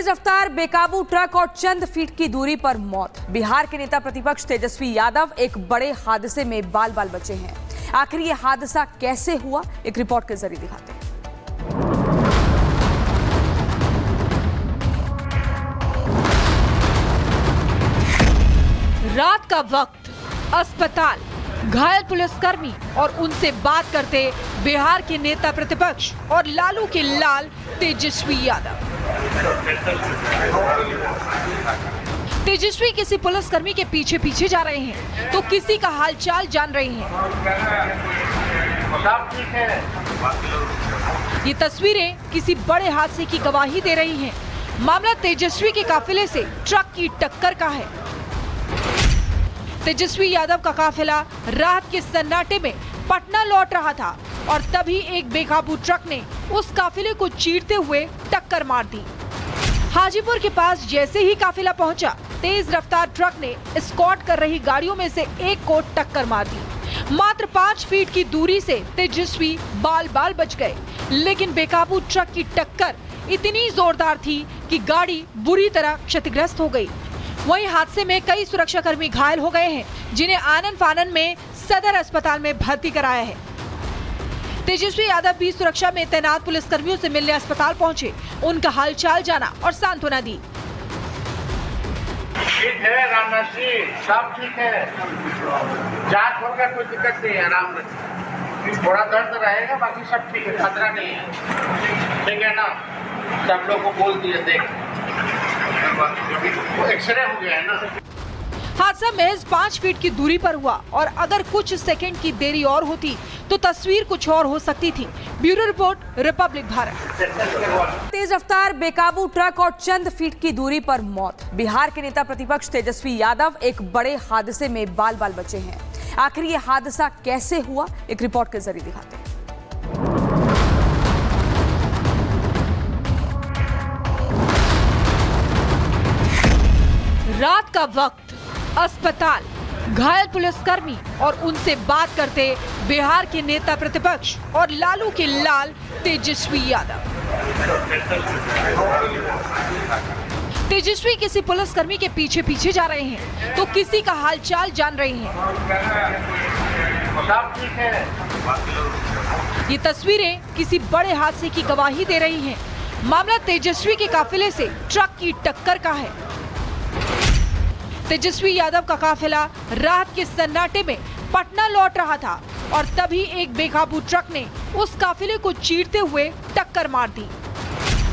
तेज रफ्तार बेकाबू ट्रक और चंद फीट की दूरी पर मौत। बिहार के नेता प्रतिपक्ष तेजस्वी यादव एक बड़े हादसे में बाल बाल बचे हैं। आखिर ये हादसा कैसे हुआ, एक रिपोर्ट के जरिए दिखाते हैं। रात का वक्त, अस्पताल, घायल पुलिसकर्मी और उनसे बात करते बिहार के नेता प्रतिपक्ष और लालू के लाल तेजस्वी यादव। तेजस्वी किसी पुलिसकर्मी के पीछे पीछे जा रहे हैं तो किसी का हालचाल जान रहे हैं। ये तस्वीरें किसी बड़े हादसे की गवाही दे रही हैं। मामला तेजस्वी के काफिले से ट्रक की टक्कर का है। तेजस्वी यादव का काफिला रात के सन्नाटे में पटना लौट रहा था और तभी एक बेकाबू ट्रक ने उस काफिले को चीरते हुए टक्कर मार दी। हाजीपुर के पास जैसे ही काफिला पहुंचा, तेज रफ्तार ट्रक ने एस्कॉर्ट कर रही गाड़ियों में से एक को टक्कर मार दी। मात्र 5 फीट की दूरी से तेजस्वी बाल बाल बच गए, लेकिन बेकाबू ट्रक की टक्कर इतनी जोरदार थी कि गाड़ी बुरी तरह क्षतिग्रस्त हो गई। वहीं हादसे में कई सुरक्षाकर्मी घायल हो गए हैं, जिन्हें आनन फानन में सदर अस्पताल में भर्ती कराया है। तेजस्वी यादव भी सुरक्षा में तैनात पुलिसकर्मियों से मिलने अस्पताल पहुंचे, उनका हालचाल जाना और सांत्वना दी। ठीक है रामनाथ जी, सब ठीक है, जांच होगा, कोई दिक्कत नहीं है। रामनाथ जी, थोड़ा दर्द रहेगा, बाकी सब ठीक है, खतरा नहीं है। ठीक है ना, सब लोग को बोल दिए, देख एक्सरे हो गया है ना। हादसा महज 5 फीट की दूरी पर हुआ और अगर कुछ सेकंड की देरी और होती तो तस्वीर कुछ और हो सकती थी। Bureau report, republic Bharat. तेज रफ्तार बेकाबू ट्रक और चंद फीट की दूरी पर मौत। बिहार के नेता प्रतिपक्ष तेजस्वी यादव एक बड़े हादसे में बाल बाल बचे हैं। आखिर ये हादसा कैसे हुआ, एक रिपोर्ट के जरिए दिखाते हैं। रात का वक्त, अस्पताल, घायल पुलिसकर्मी और उनसे बात करते बिहार के नेता प्रतिपक्ष और लालू के लाल तेजस्वी यादव। तेजस्वी किसी पुलिसकर्मी के पीछे पीछे जा रहे हैं तो किसी का हालचाल जान रहे हैं। ये तस्वीरें किसी बड़े हादसे की गवाही दे रही हैं। मामला तेजस्वी के काफिले से ट्रक की टक्कर का है। तेजस्वी यादव का काफिला रात के सन्नाटे में पटना लौट रहा था और तभी एक बेकाबू ट्रक ने उस काफिले को चीरते हुए टक्कर मार दी।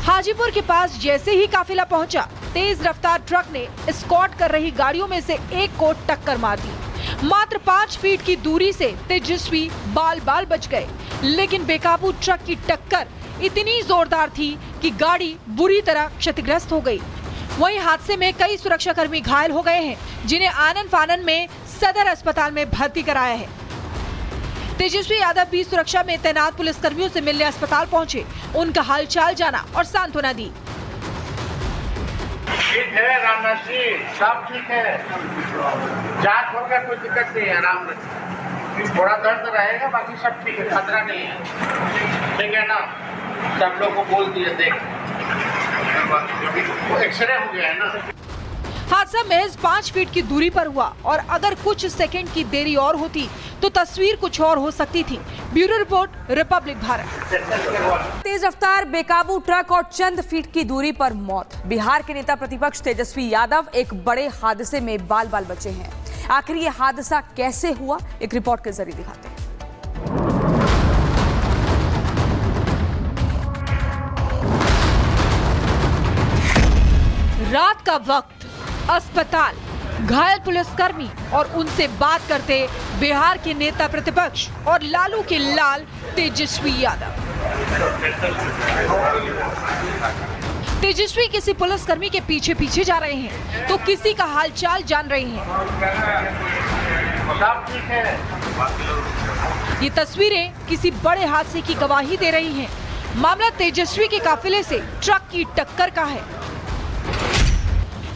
हाजीपुर के पास जैसे ही काफिला पहुंचा, तेज रफ्तार ट्रक ने एस्कॉर्ट कर रही गाड़ियों में से एक को टक्कर मार दी। मात्र 5 फीट की दूरी से तेजस्वी बाल बाल बच गए, लेकिन बेकाबू ट्रक की टक्कर इतनी जोरदार थी कि गाड़ी बुरी तरह क्षतिग्रस्त हो गई। वहीं हादसे में कई सुरक्षाकर्मी घायल हो गए हैं, जिन्हें आनन फानन में सदर अस्पताल में भर्ती कराया है। तेजस्वी यादव भी सुरक्षा में तैनात पुलिसकर्मियों से मिलने अस्पताल पहुंचे, उनका हालचाल जाना और सांत्वना दी। ठीक है रामनाथ जी, सब ठीक है, जांच होगा, कोई दिक्कत नहीं है। रामनाथ जी, थोड़ा दर्द रहेगा, बाकी सब ठीक है, खतरा नहीं है। ठीक है ना, सब लोग को बोल दिए, देख एक्सरे हो गया है ना। हादसा महज 5 फीट की दूरी पर हुआ और अगर कुछ सेकंड की देरी और होती तो तस्वीर कुछ और हो सकती थी। Bureau report, republic Bharat. तेज रफ्तार बेकाबू ट्रक और चंद फीट की दूरी पर मौत। बिहार के नेता प्रतिपक्ष तेजस्वी यादव एक बड़े हादसे में बाल बाल बचे हैं। आखिर ये हादसा कैसे हुआ, एक रिपोर्ट के जरिए दिखाते हैं। रात का वक्त, अस्पताल, घायल पुलिसकर्मी और उनसे बात करते बिहार के नेता प्रतिपक्ष और लालू के लाल तेजस्वी यादव। तेजस्वी किसी पुलिसकर्मी के पीछे पीछे जा रहे हैं तो किसी का हालचाल जान रहे हैं। ये तस्वीरें किसी बड़े हादसे की गवाही दे रही हैं। मामला तेजस्वी के काफिले से ट्रक की टक्कर का है।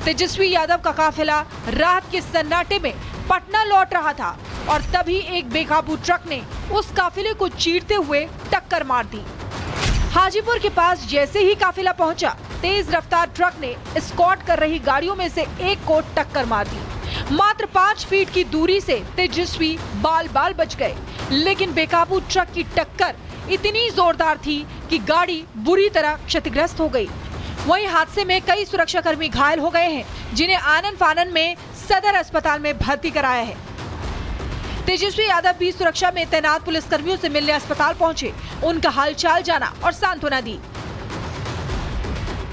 तेजस्वी यादव का काफिला रात के सन्नाटे में पटना लौट रहा था और तभी एक बेकाबू ट्रक ने उस काफिले को चीरते हुए टक्कर मार दी। हाजीपुर के पास जैसे ही काफिला पहुंचा, तेज रफ्तार ट्रक ने एस्कॉर्ट कर रही गाड़ियों में से एक को टक्कर मार दी। मात्र 5 फीट की दूरी से तेजस्वी बाल बाल बच गए, लेकिन बेकाबू ट्रक की टक्कर इतनी जोरदार थी कि गाड़ी बुरी तरह क्षतिग्रस्त हो गई। वहीं हादसे में कई सुरक्षाकर्मी घायल हो गए हैं, जिन्हें आनन फानन में सदर अस्पताल में भर्ती कराया है। तेजस्वी यादव भी सुरक्षा में तैनात पुलिसकर्मियों से मिलने अस्पताल पहुंचे, उनका हालचाल जाना और सांत्वना दी।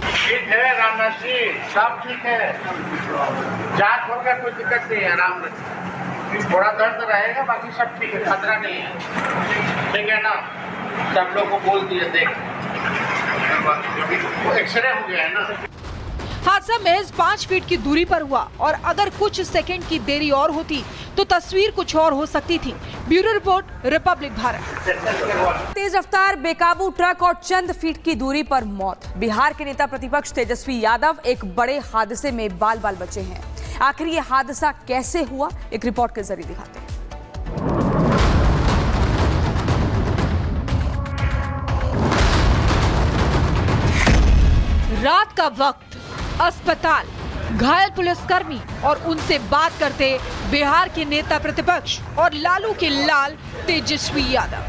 ठीक है रामनाथ जी, सब ठीक है, जांच होगा, कोई दिक्कत नहीं है, आराम रखिए, थोड़ा दर्द रहेगा, बाकी सब ठीक है, खतरा नहीं है, ठीक है ना। सब लोग को बोल दिए, देख एक्सरे हो गया है ना। हादसा महज 5 फीट की दूरी पर हुआ और अगर कुछ सेकंड की देरी और होती तो तस्वीर कुछ और हो सकती थी। Bureau report, republic Bharat. तेज रफ्तार बेकाबू ट्रक और चंद फीट की दूरी पर मौत। बिहार के नेता प्रतिपक्ष तेजस्वी यादव एक बड़े हादसे में बाल बाल बचे हैं। आखिर ये हादसा कैसे हुआ, एक रिपोर्ट के जरिए दिखाते हैं। रात का वक्त, अस्पताल, घायल पुलिसकर्मी और उनसे बात करते बिहार के नेता प्रतिपक्ष और लालू के लाल तेजस्वी यादव।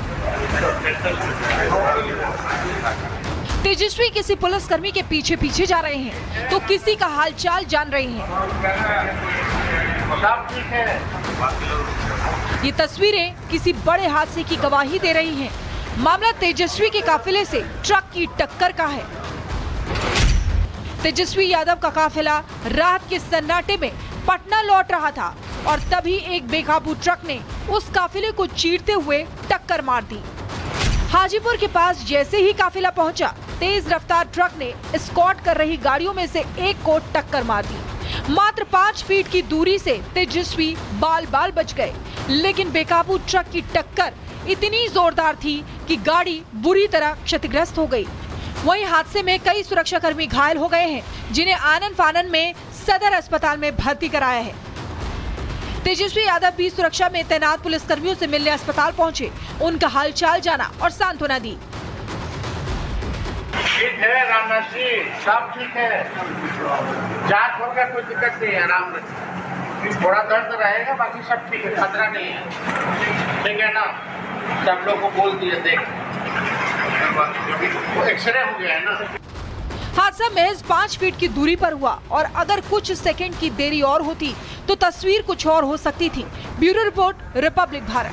तेजस्वी किसी पुलिसकर्मी के पीछे पीछे जा रहे हैं तो किसी का हालचाल जान रहे हैं। सब ठीक है। ये तस्वीरें किसी बड़े हादसे की गवाही दे रही हैं। मामला तेजस्वी के काफिले से ट्रक की टक्कर का है। तेजस्वी यादव का काफिला रात के सन्नाटे में पटना लौट रहा था और तभी एक बेकाबू ट्रक ने उस काफिले को चीरते हुए टक्कर मार दी। हाजीपुर के पास जैसे ही काफिला पहुंचा, तेज रफ्तार ट्रक ने एस्कॉर्ट कर रही गाड़ियों में से एक को टक्कर मार दी। मात्र 5 फीट की दूरी से तेजस्वी बाल बाल बच गए, लेकिन बेकाबू ट्रक की टक्कर इतनी जोरदार थी कि गाड़ी बुरी तरह क्षतिग्रस्त हो गई। वहीं हादसे में कई सुरक्षाकर्मी घायल हो गए हैं, जिन्हें आनन फानन में सदर अस्पताल में भर्ती कराया है। तेजस्वी यादव भी सुरक्षा में तैनात पुलिसकर्मियों से मिलने अस्पताल पहुंचे, उनका हालचाल जाना और सांत्वना दी। ठीक है रामनाथ जी, सब ठीक है, जांच होगा, कोई दिक्कत नहीं है, आराम रखिए, थोड़ा दर्द रहेगा, बाकी सब ठीक है, खतरा नहीं है, ठीक है ना। सब लोग को बोल दिए, देख एक्सरे हो गया है ना। हादसा महज 5 फीट की दूरी पर हुआ और अगर कुछ सेकंड की देरी और होती तो तस्वीर कुछ और हो सकती थी। Bureau report, republic Bharat.